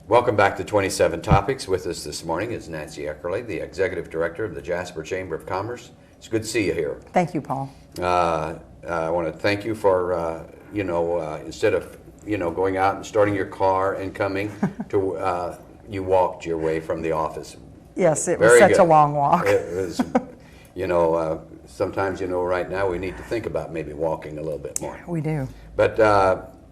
Welcome back to 27 Topics. With us this morning is Nancy Eckerle, the Executive Director of the Jasper Chamber of Commerce. It's good to see you here. Thank you, Paul. I want to thank you for, instead of, going out and starting your car and coming, to you walked your way from the office. Yes, it was such a long walk. It was, sometimes, right now we need to think about maybe walking a little bit more. We do. But,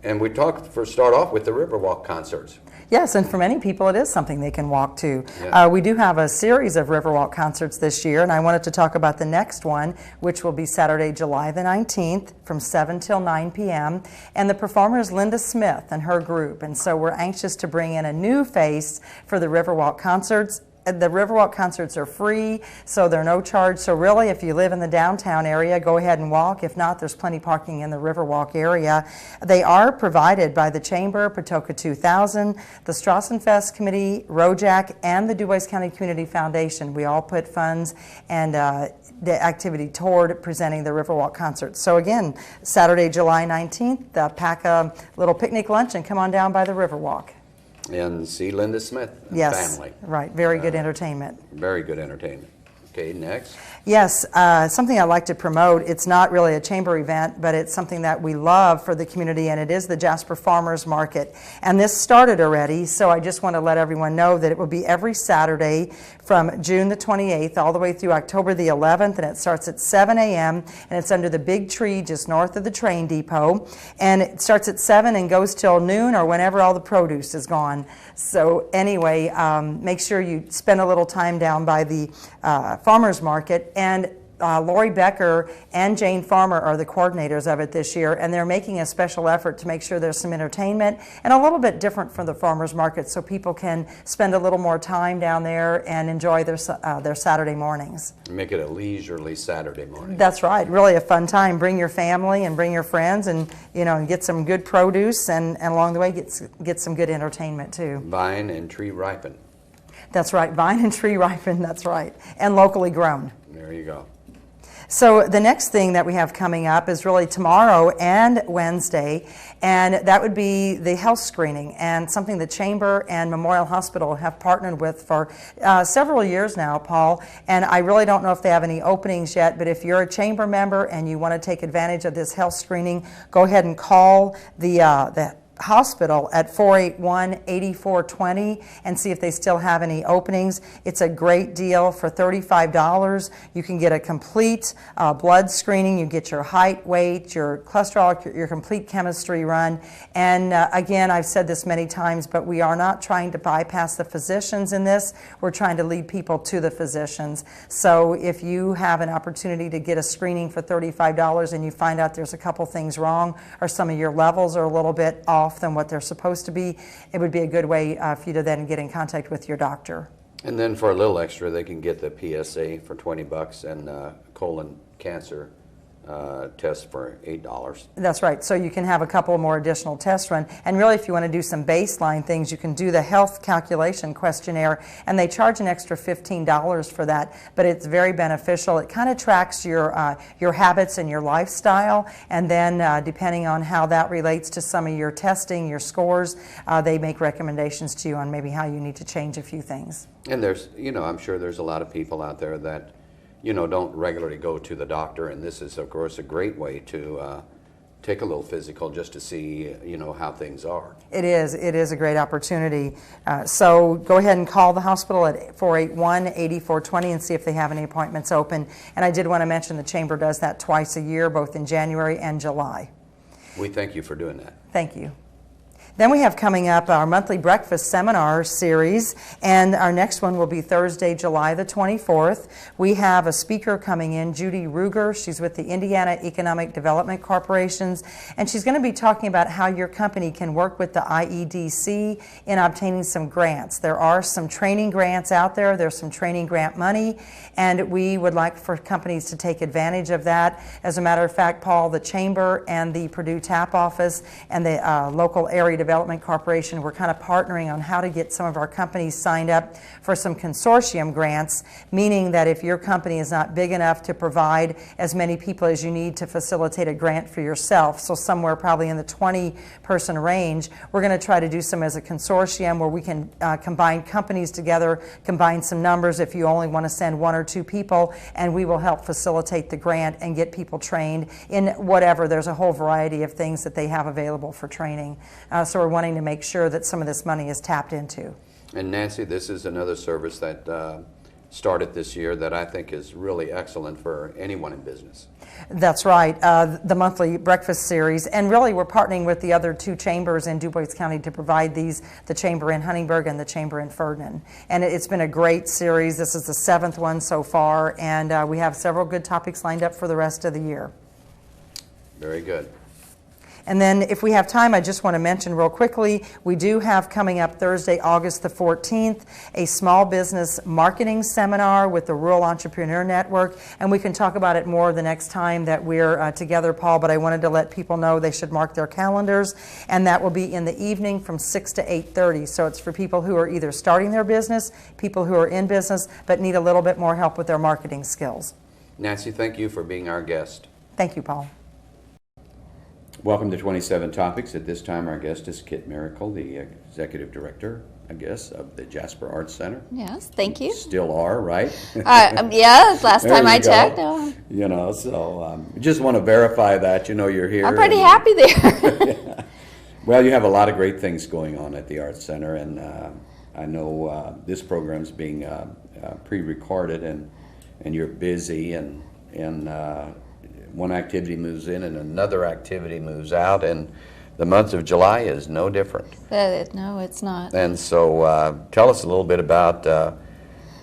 and we start off with the Riverwalk concerts. Yes, and for many people it is something they can walk to. Yeah. We do have a series of Riverwalk concerts this year, and I wanted to talk about the next one, which will be Saturday, July the 19th from 7 till 9 p.m. And the performer is Linda Smith and her group, and so we're anxious to bring in a new face for the Riverwalk concerts. The Riverwalk concerts are free, so they're no charge. So really, if you live in the downtown area, go ahead and walk. If not, there's plenty parking in the Riverwalk area. They are provided by the Chamber, Patoka 2000, the Strassenfest Committee, Rojack, and the DuBois County Community Foundation. We all put funds and the activity toward presenting the Riverwalk concert. So again, Saturday, July 19th, pack a little picnic lunch and come on down by the Riverwalk. And see Linda Smith and yes, family. Right. Very good entertainment. Very good entertainment. Okay, next. Yes, something I'd like to promote. It's not really a chamber event, but it's something that we love for the community, and it is the Jasper Farmers Market. And this started already, so I just want to let everyone know that it will be every Saturday from June the 28th all the way through October the 11th, and it starts at 7 a.m., and it's under the big tree just north of the train depot. And it starts at 7 and goes till noon or whenever all the produce is gone. So anyway, make sure you spend a little time down by the farmers market, and Lori Becker and Jane Farmer are the coordinators of it this year, and they're making a special effort to make sure there's some entertainment and a little bit different from the farmers market, so people can spend a little more time down there and enjoy their Saturday mornings. Make it a leisurely Saturday morning. That's right, really a fun time. Bring your family and bring your friends, and and get some good produce, and along the way get some good entertainment too. Vine and tree ripen. That's right, vine and tree ripen, that's right, and locally grown. There you go. So the next thing that we have coming up is really tomorrow and Wednesday, and that would be the health screening, and something the Chamber and Memorial Hospital have partnered with for several years now, Paul, and I really don't know if they have any openings yet, but if you're a Chamber member and you want to take advantage of this health screening, go ahead and call the hospital at 481-8420 and see if they still have any openings. It's a great deal. For $35 you can get a complete blood screening. You get your height, weight, your cholesterol, your complete chemistry run. And again, I've said this many times, but we are not trying to bypass the physicians in this. We're trying to lead people to the physicians. So if you have an opportunity to get a screening for $35 and you find out there's a couple things wrong, or some of your levels are a little bit off than what they're supposed to be, it would be a good way for you to then get in contact with your doctor. And then for a little extra, they can get the PSA for $20 and colon cancer test for $8. That's right. So you can have a couple more additional tests run. And really, if you want to do some baseline things, you can do the health calculation questionnaire, and they charge an extra $15 for that. But it's very beneficial. It kind of tracks your habits and your lifestyle, and then depending on how that relates to some of your testing, your scores, they make recommendations to you on maybe how you need to change a few things. And there's, I'm sure there's a lot of people out there that don't regularly go to the doctor, and this is, of course, a great way to take a little physical just to see, how things are. It is a great opportunity. So go ahead and call the hospital at 481-8420 and see if they have any appointments open. And I did want to mention the Chamber does that twice a year, both in January and July. We thank you for doing that. Thank you. Then we have coming up our monthly breakfast seminar series, and our next one will be Thursday, July the 24th. We have a speaker coming in, Judy Ruger. She's with the Indiana Economic Development Corporations, and she's going to be talking about how your company can work with the IEDC in obtaining some grants. There are some training grants out there. There's some training grant money, and we would like for companies to take advantage of that. As a matter of fact, Paul, the Chamber and the Purdue TAP office and the local area Development Corporation, we're kind of partnering on how to get some of our companies signed up for some consortium grants, meaning that if your company is not big enough to provide as many people as you need to facilitate a grant for yourself, so somewhere probably in the 20-person range, we're going to try to do some as a consortium where we can combine companies together, combine some numbers if you only want to send 1 or 2 people, and we will help facilitate the grant and get people trained in whatever. There's a whole variety of things that they have available for training. So we're wanting to make sure that some of this money is tapped into. And Nancy, this is another service that started this year that I think is really excellent for anyone in business. That's right, the monthly breakfast series, and really we're partnering with the other 2 chambers in Du Bois County to provide these, the chamber in Huntingburg and the chamber in Ferdinand. And it's been a great series. This is the 7th one so far, and we have several good topics lined up for the rest of the year. Very good. And then if we have time, I just want to mention real quickly, we do have coming up Thursday, August the 14th, a small business marketing seminar with the Rural Entrepreneur Network, and we can talk about it more the next time that we're together, Paul, but I wanted to let people know they should mark their calendars, and that will be in the evening from 6 to 8:30. So it's for people who are either starting their business, people who are in business, but need a little bit more help with their marketing skills. Nancy, thank you for being our guest. Thank you, Paul. Welcome to 27 Topics. At this time, our guest is Kit Miracle, the Executive Director, I guess, of the Jasper Arts Center. Yes, thank you. Still are, right? Yeah, last time I checked. You know, so just want to verify that, you know, you're here. I'm pretty happy there. Well, you have a lot of great things going on at the Arts Center, and I know this program's being pre-recorded, and you're busy, and one activity moves in and another activity moves out, and the month of July is no different. No, it's not. And so tell us a little bit about,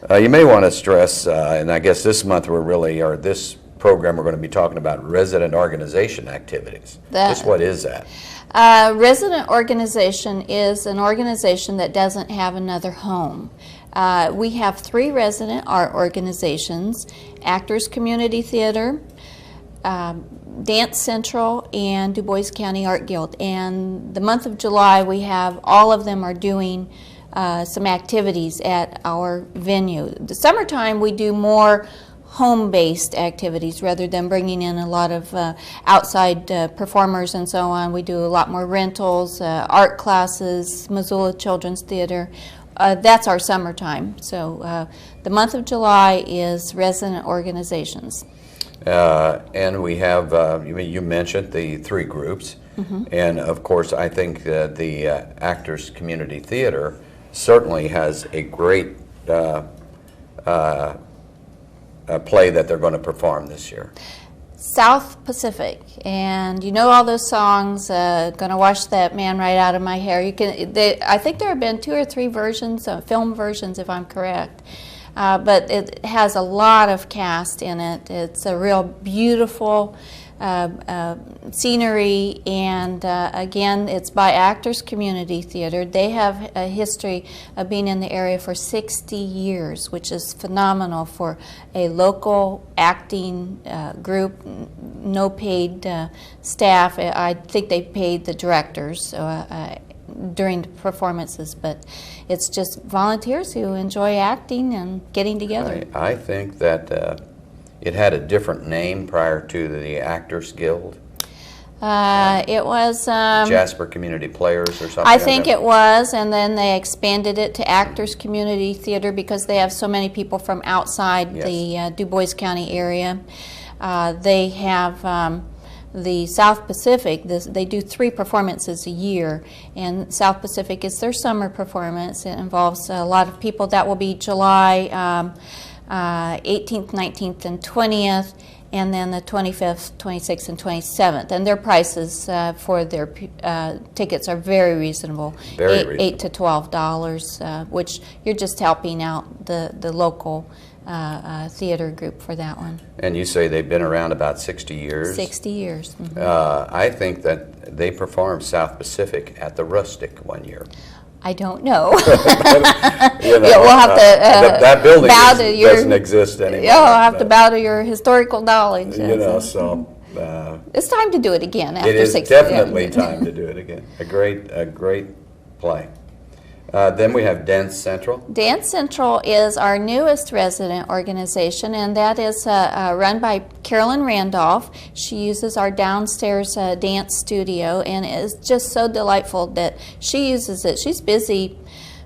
you may want to stress, and I guess this month or this program we're going to be talking about resident organization activities. Just what is that? Resident organization is an organization that doesn't have another home. We have 3 resident art organizations: Actors Community Theater, Dance Central, and Du Bois County Art Guild. And the month of July, we have all of them are doing some activities at our venue. The summertime, we do more home-based activities rather than bringing in a lot of outside performers and so on. We do a lot more rentals, art classes, Missoula Children's Theater. That's our summertime. So the month of July is resident organizations. And we have, you mentioned the 3 groups, and of course I think that the Actors Community Theater certainly has a great play that they're going to perform this year. South Pacific, and you know all those songs, Gonna Wash That Man Right Out of My Hair. I think there have been 2 or 3 versions, film versions if I'm correct. But it has a lot of cast in it. It's a real beautiful scenery, and again, it's by Actors Community Theater. They have a history of being in the area for 60 years, which is phenomenal for a local acting group. No paid staff. I think they paid the directors during the performances, but it's just volunteers who enjoy acting and getting together. I think that it had a different name prior to the Actors Guild. It was Jasper Community Players or something. I think it was, and then they expanded it to Actors Community Theater because they have so many people from outside the Du Bois County area. They have the South Pacific. They do 3 performances a year, and South Pacific is their summer performance. It involves a lot of people. That will be July 18th, 19th, and 20th, and then the 25th, 26th, and 27th. And their prices for their tickets are very reasonable. Very reasonable. $8 to $12, which you're just helping out the local theater group for that one. And you say they've been around about 60 years? 60 years. I think that they performed South Pacific at the Rustic one year. I don't know. We'll have to that building bow to doesn't exist anymore. Yeah, I'll have to bow to your historical knowledge. You know, so It's time to do it again after It is 6. definitely time to do it again. A great play. Then we have Dance Central. Dance Central is our newest resident organization, and that is run by Carolyn Randolph. She uses our downstairs dance studio, and it is just so delightful that she uses it. She's busy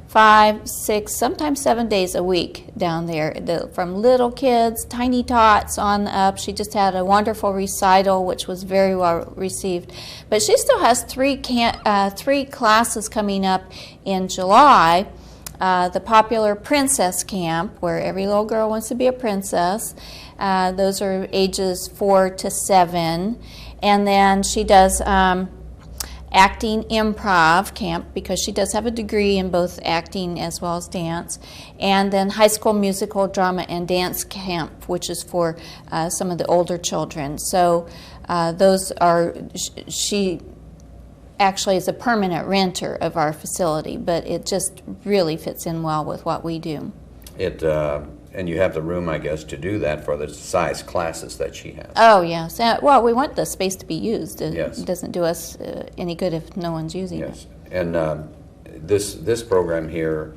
5, 6, sometimes 7 days a week down there, from little kids, tiny tots on up. She just had a wonderful recital, which was very well received. But she still has 3 classes coming up in July. The popular Princess Camp, where every little girl wants to be a princess. Those are ages 4 to 7. And then she does acting improv camp, because she does have a degree in both acting as well as dance, and then high school musical, drama, and dance camp, which is for some of the older children. So those are, she actually is a permanent renter of our facility, but it just really fits in well with what we do. And you have the room, I guess, to do that for the size classes that she has. Oh, yes. Well, we want the space to be used. Yes. It doesn't do us any good if no one's using it. Yes. And this program here,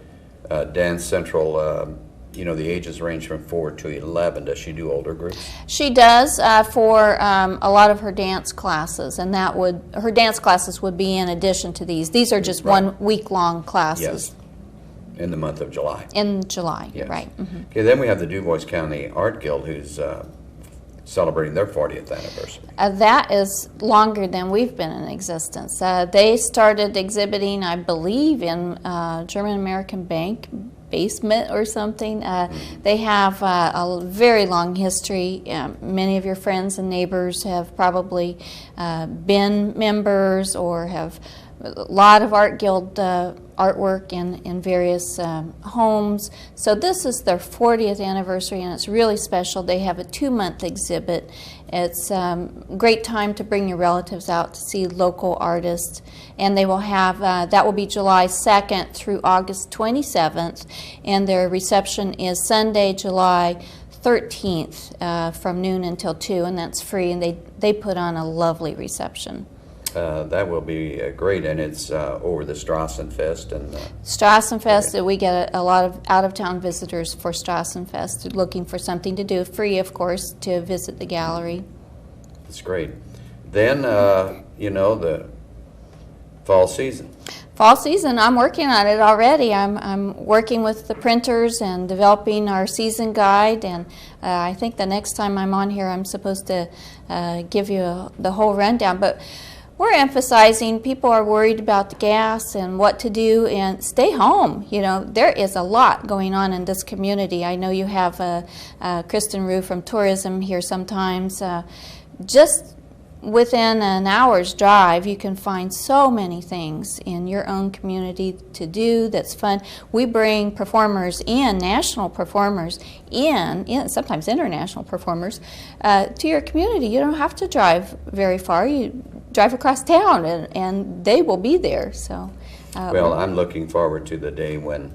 Dance Central, you know, the ages range from 4 to 11. Does she do older groups? She does for a lot of her dance classes, and her dance classes would be in addition to these. These are just Right. 1 week-long classes. Yes. In the month of July. In July, Yes. right. Mm-hmm. Okay, then we have the Dubois County Art Guild, who's celebrating their 40th anniversary. That is longer than we've been in existence. They started exhibiting, I believe, in German-American Bank basement or something. They have a very long history. Many of your friends and neighbors have probably been members or have a lot of Art Guild artwork in various homes. So this is their 40th anniversary, and it's really special. They have a 2-month exhibit. It's a great time to bring your relatives out to see local artists, and they will have, that will be July 2nd through August 27th, and their reception is Sunday, July 13th from noon until 2, and that's free, and they put on a lovely reception. That will be great, and it's over the Strassenfest. And Strassenfest, okay. We get a lot of out-of-town visitors for Strassenfest, looking for something to do, free, of course, to visit the gallery. That's great. Then, you know, the fall season. Fall season, I'm working on it already. I'm working with the printers and developing our season guide, and I think the next time I'm on here I'm supposed to give you the whole rundown. But we're emphasizing people are worried about the gas and what to do, and stay home. You know, there is a lot going on in this community. I know you have Kristen Rue from tourism here sometimes. Just within an hour's drive, you can find so many things in your own community to do that's fun. We bring performers in, national performers in sometimes international performers, to your community. You don't have to drive very far. You drive across town, and they will be there. So, Well, I'm looking forward to the day when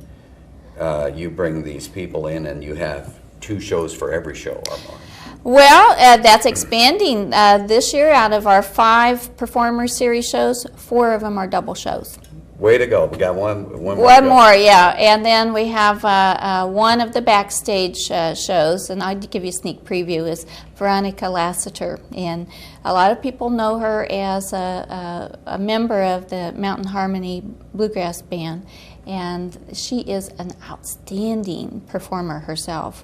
you bring these people in and you have 2 shows for every show or more. Well, that's expanding. This year, out of our 5 performer series shows, 4 of them are double shows. Way to go. We got one more. One more, yeah. And then we have one of the backstage shows, and I'll give you a sneak preview, is Veronica Lassiter. And a lot of people know her as a member of the Mountain Harmony Bluegrass Band. And she is an outstanding performer herself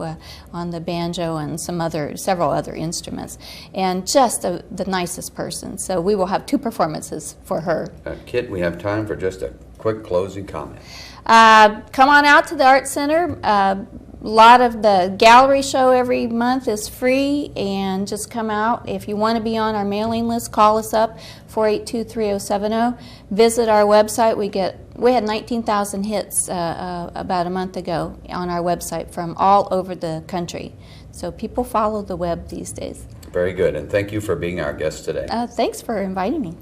on the banjo and several other instruments, and just the nicest person. So we will have 2 performances for her. Kit, we have time for just a quick closing comment. Come on out to the Art Center. A lot of the gallery show every month is free, and just come out. If you want to be on our mailing list, call us up, 482-3070. Visit our website. We had 19,000 hits about a month ago on our website from all over the country. So people follow the web these days. Very good, and thank you for being our guest today. Thanks for inviting me.